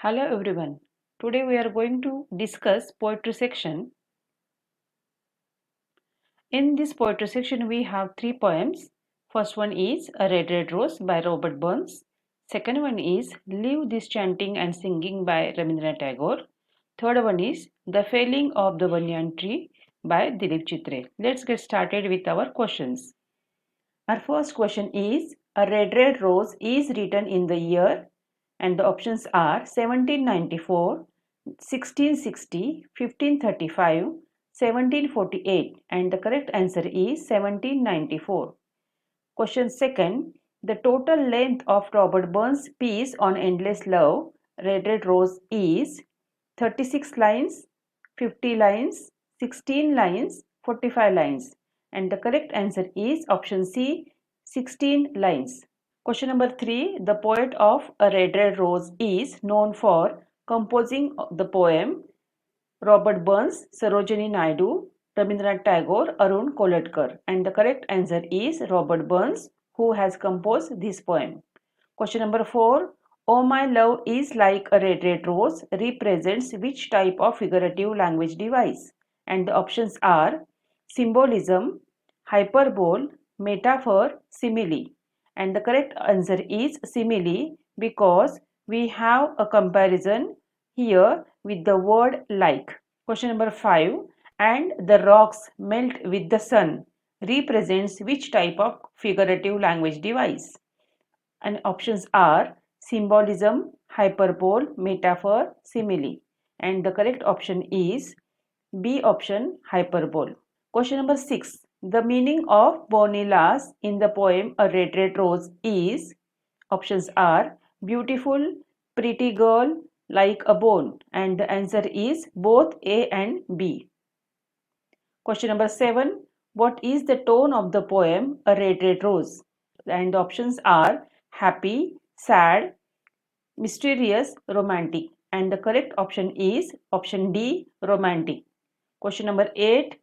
Hello everyone. Today we are going to discuss poetry section. In this poetry section we have three poems. First one is A Red Red Rose by Robert Burns. Second one is Leave This Chanting and Singing by Rabindranath Tagore. Third one is The Felling of the Banyan Tree by Dilip Chitre. Let's get started with our questions. Our first question is A Red Red Rose is written in the year, and the options are 1794, 1660, 1535, 1748, and the correct answer is 1794. Question second, the total length of Robert Burns' piece on endless love, Red Red Rose, is 36 lines, 50 lines, 16 lines, 45 lines, and the correct answer is option C, 16 lines. Question number 3. The poet of A Red Red Rose is known for composing the poem Robert Burns, Sarojini Naidu, Rabindranath Tagore, Arun Kolatkar, and the correct answer is Robert Burns, who has composed this poem. Question number 4. Oh My Love is Like a Red Red Rose represents which type of figurative language device? And the options are symbolism, hyperbole, metaphor, simile. And the correct answer is simile because we have a comparison here with the word like. Question number 5. And the rocks melt with the sun represents which type of figurative language device? And options are symbolism, hyperbole, metaphor, simile. And the correct option is B option, hyperbole. Question number 6. The meaning of Bonnie Lass in the poem A Red Red Rose is, options are beautiful, pretty girl, like a bone, and the answer is both A and B. Question number 7. What is the tone of the poem A Red Red Rose? And the options are happy, sad, mysterious, romantic. And the correct option is option D, romantic. Question number 8.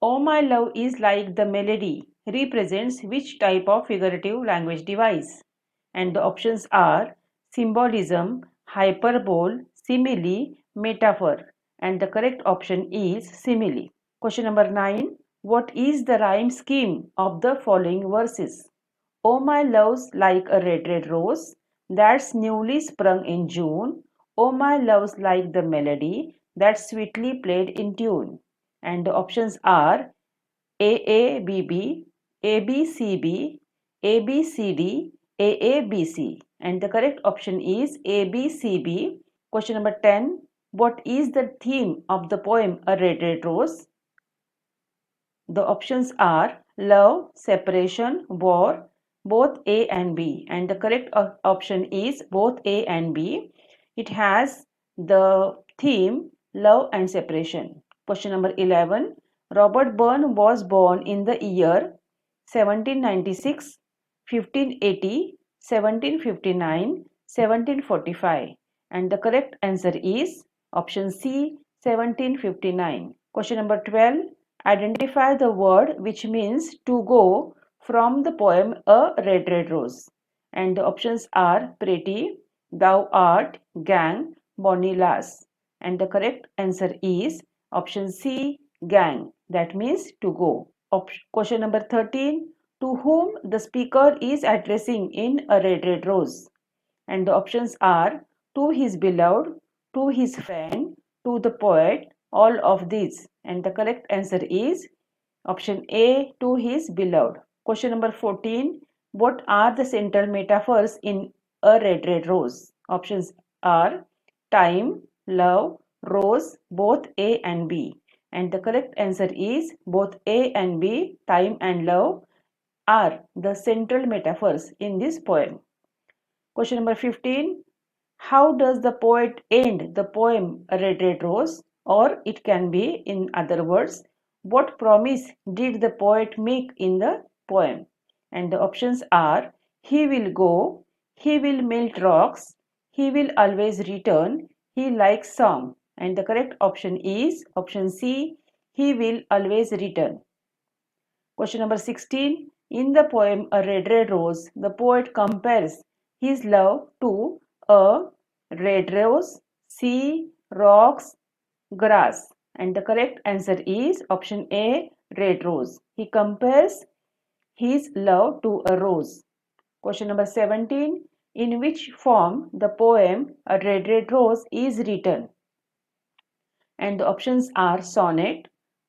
Oh My Love is Like the Melody represents which type of figurative language device? And the options are symbolism, hyperbole, simile, metaphor. And the correct option is simile. Question number 9. What is the rhyme scheme of the following verses? Oh my love's like a red red rose that's newly sprung in June. Oh my love's like the melody that's sweetly played in tune. And the options are AABB, ABCB, ABCD, AABC. And the correct option is ABCB. Question number 10. What is the theme of the poem A Red Red Rose? The options are love, separation, war, both A and B. And the correct option is both A and B. It has the theme love and separation. Question number 11. Robert Burns was born in the year 1796, 1580, 1759, 1745. And the correct answer is option C, 1759. Question number 12. Identify the word which means to go from the poem A Red Red Rose. And the options are pretty, thou art, gang, bonny lass. And the correct answer is option C, gang. That means to go. Question number 13. To whom the speaker is addressing in A Red Red Rose. And the options are to his beloved, to his friend, to the poet, all of these. And the correct answer is option A, to his beloved. Question number 14. What are the central metaphors in A Red Red Rose? Options are time, love, rose, both A and B. And the correct answer is both A and B, time and love, are the central metaphors in this poem. Question number 15. How does the poet end the poem A Red Red Rose? Or it can be in other words, what promise did the poet make in the poem? And the options are he will go, he will melt rocks, he will always return, he likes song. And the correct option is option C, he will always return. Question number 16. In the poem A Red Red Rose, the poet compares his love to a red rose, C, rocks, grass. And the correct answer is option A, red rose. He compares his love to a rose. Question number 17. In which form the poem A Red Red Rose is written? And the options are sonnet,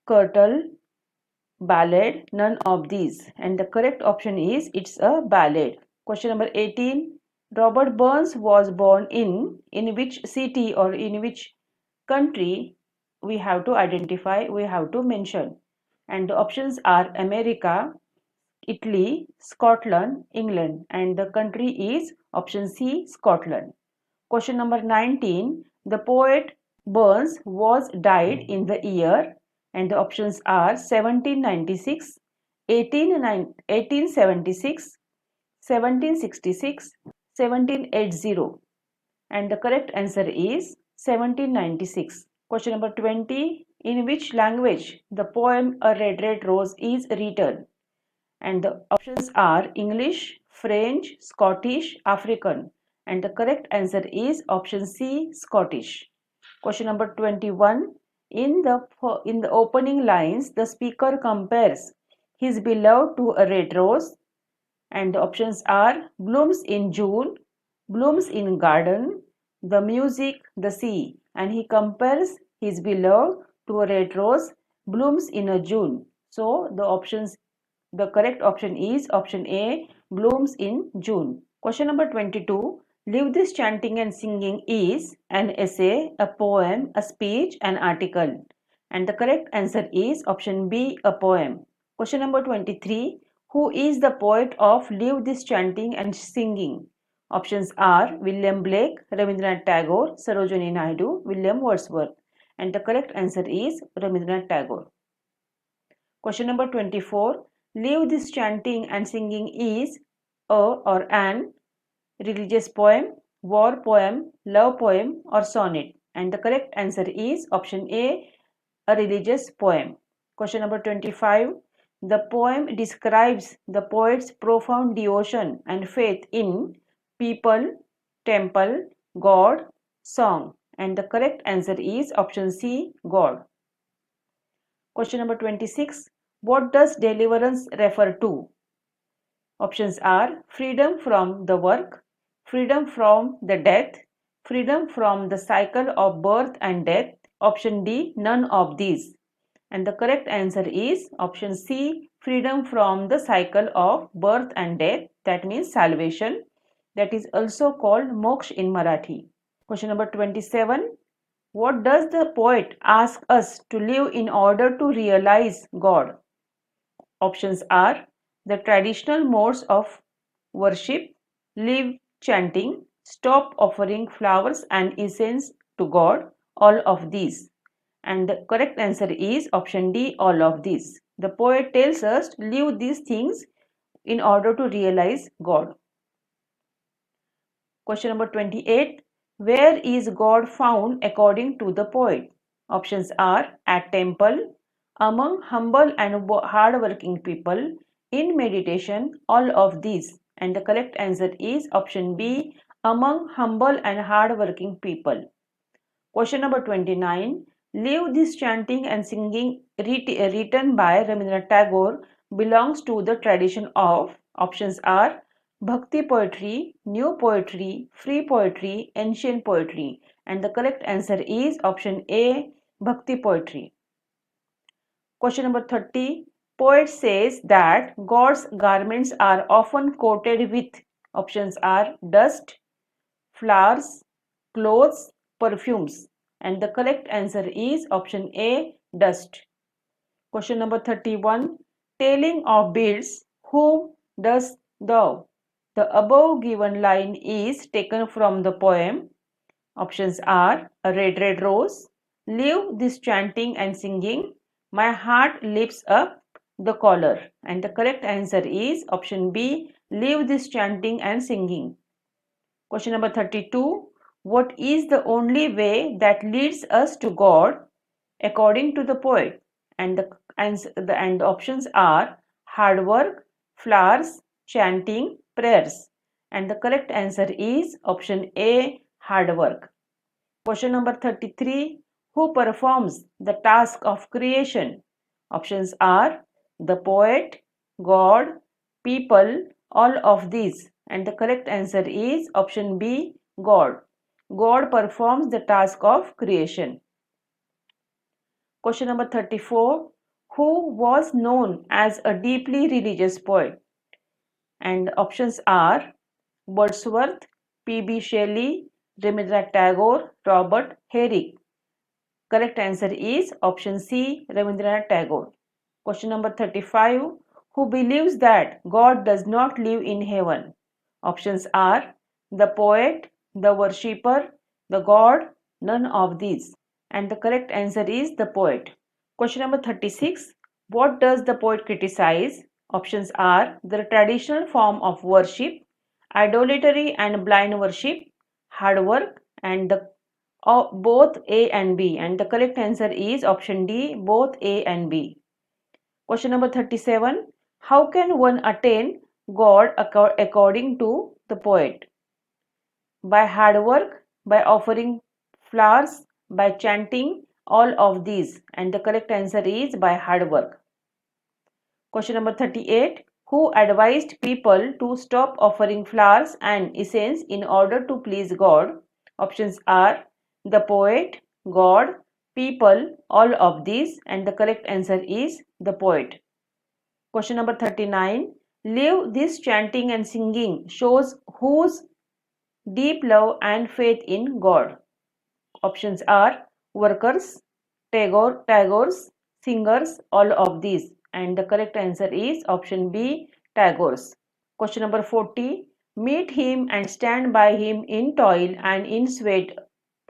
curtal, ballad, none of these. And the correct option is it's a ballad. Question number 18. Robert Burns was born in which city or in which country? We have to identify, we have to mention. And the options are America, Italy, Scotland, England. And the country is option C, Scotland. Question number 19. The poet Burns was died in the year, and the options are 1796, 1876, 1766, 1780. And the correct answer is 1796. Question number 20. In which language the poem A Red Red Rose is written? And the options are English, French, Scottish, African. And the correct answer is option C, Scottish. Question number 21. In the opening lines, the speaker compares his beloved to a red rose. And the options are blooms in June, blooms in garden, the music, the sea. And he compares his beloved to a red rose, blooms in a June. So the correct option is option A, blooms in June. Question number 22. Leave this chanting and singing is an essay, a poem, a speech, an article. And the correct answer is option B, a poem. Question number 23. Who is the poet of Leave This Chanting and Singing? Options are William Blake, Rabindranath Tagore, Sarojini Naidu, William Wordsworth. And the correct answer is Rabindranath Tagore. Question number 24. Leave This Chanting and Singing is a or an religious poem, war poem, love poem or sonnet. And the correct answer is option A, a religious poem. Question number 25. The poem describes the poet's profound devotion and faith in people, temple, God, song. And the correct answer is option C, God. Question number 26. What does deliverance refer to? Options are freedom from the work, freedom from the death, freedom from the cycle of birth and death. Option D, none of these. And the correct answer is option C, freedom from the cycle of birth and death. That means salvation. That is also called moksha in Marathi. Question number 27. What does the poet ask us to live in order to realize God? Options are the traditional modes of worship, live chanting, stop offering flowers and incense to God, all of these. And the correct answer is option D, all of these. The poet tells us to leave these things in order to realize God. Question number 28. Where is God found according to the poet? Options are at temple, among humble and hard-working people, in meditation, all of these. And the correct answer is option B, among humble and hard-working people. Question number 29. Leave This Chanting and Singing written by Rabindranath Tagore belongs to the tradition of. Options are Bhakti poetry, new poetry, free poetry, ancient poetry. And the correct answer is option A, Bhakti poetry. Question number 30. Poet says that God's garments are often coated with. Options are dust, flowers, clothes, perfumes. And the correct answer is option A, dust. Question number 31. Telling of beads, whom does thou? The above given line is taken from the poem. Options are A Red Red Rose, Leave This Chanting and Singing, My Heart Lifts Up the Collar. And the correct answer is option B, Leave This Chanting and Singing. Question number 32. What is the only way that leads us to God according to the poet? And the options are hard work, flowers, chanting, prayers. And the correct answer is option A, hard work. Question number 33. Who performs the task of creation? Options are the poet, God, people, all of these. And the correct answer is option B, God. God performs the task of creation. Question number 34. Who was known as a deeply religious poet? And options are Wordsworth, P.B. Shelley, Rabindranath Tagore, Robert Herrick. Correct answer is option C, Rabindranath Tagore. Question number 35. Who believes that God does not live in heaven? Options are the poet, the worshipper, the God, none of these. And the correct answer is the poet. Question number 36. What does the poet criticize? Options are the traditional form of worship, idolatry and blind worship, hard work, and both A and B. And the correct answer is option D, both A and B. Question number 37. How can one attain God according to the poet? By hard work, by offering flowers, by chanting, all of these. And the correct answer is by hard work. Question number 38. Who advised people to stop offering flowers and incense in order to please God? Options are the poet, God, people, all of these. And the correct answer is the poet. Question number 39. Leave this chanting and singing shows whose deep love and faith in God. Options are workers, Tagore's, singers, all of these. And the correct answer is option B, Tagore's. Question number 40. Meet him and stand by him in toil and in sweat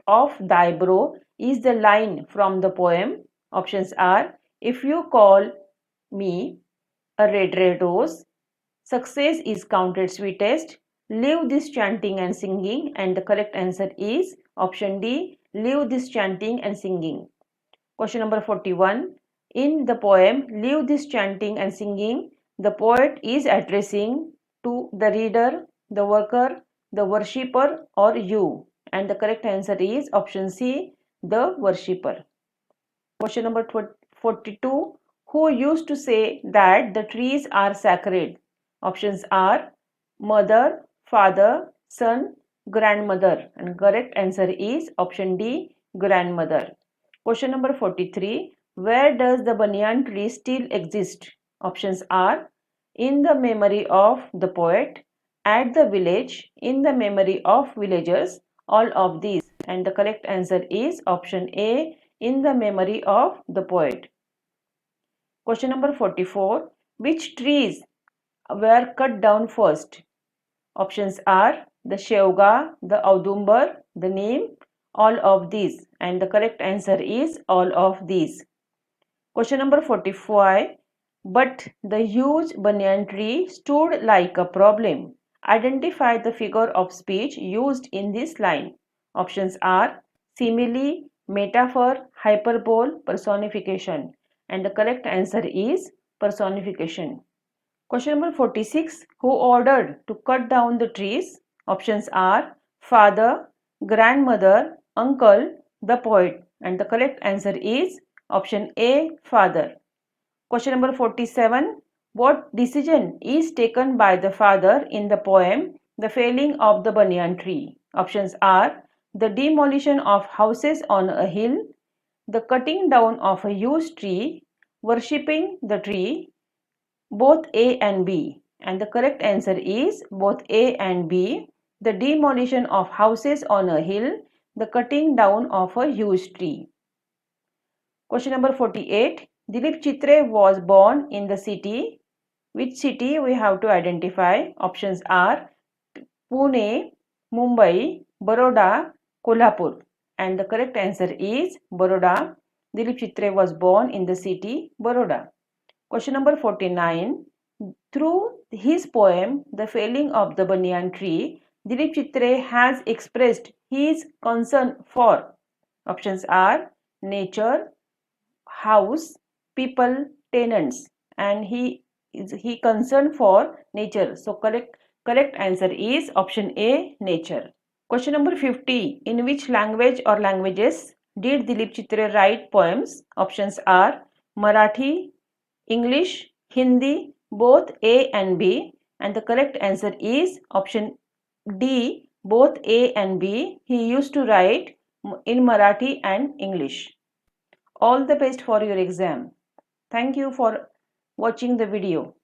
of thy brow is the line from the poem. Options are if you call me a red rose, success is counted sweetest, leave this chanting and singing, and the correct answer is option D, leave this chanting and singing. Question number 41. In the poem Leave this chanting and singing, the poet is addressing to the reader, the worker, the worshipper, or you. And the correct answer is option C, the worshipper. Question number 42. Who used to say that the trees are sacred? Options are mother, father, son, grandmother. And correct answer is option D, grandmother. Question number 43. Where does the banyan tree still exist? Options are in the memory of the poet, at the village, in the memory of villagers, all of these. And the correct answer is option A, in the memory of the poet. Question number 44. Which trees were cut down first? Options are the Shevga, the Audumbar, the Neem, all of these. And the correct answer is all of these. Question number 45. But the huge banyan tree stood like a problem. Identify the figure of speech used in this line. Options are simile, metaphor, hyperbole, personification. And the correct answer is personification. Question number 46. Who ordered to cut down the trees? Options are father, grandmother, uncle, the poet. And the correct answer is option A, father. Question number 47. What decision is taken by the father in the poem The Felling of the Banyan Tree? Options are the demolition of houses on a hill, the cutting down of a huge tree, worshipping the tree, both A and B. And the correct answer is both A and B. The demolition of houses on a hill, the cutting down of a huge tree. Question number 48. Dilip Chitre was born in the city. Which city we have to identify? Options are Pune, Mumbai, Baroda, Kolhapur. And the correct answer is Baroda. Dilip Chitre was born in the city Baroda. Question number 49. Through his poem The Felling of the Banyan Tree, Dilip Chitre has expressed his concern for. Options are nature, house, people, tenants, and he concerned for nature. So correct answer is option A, nature. Question number 50. In which language or languages did Dilip Chitre write poems? Options are Marathi, English, Hindi, both A and B. And the correct answer is option D, both A and B. He used to write in Marathi and English. All the best for your exam. Thank you for watching the video.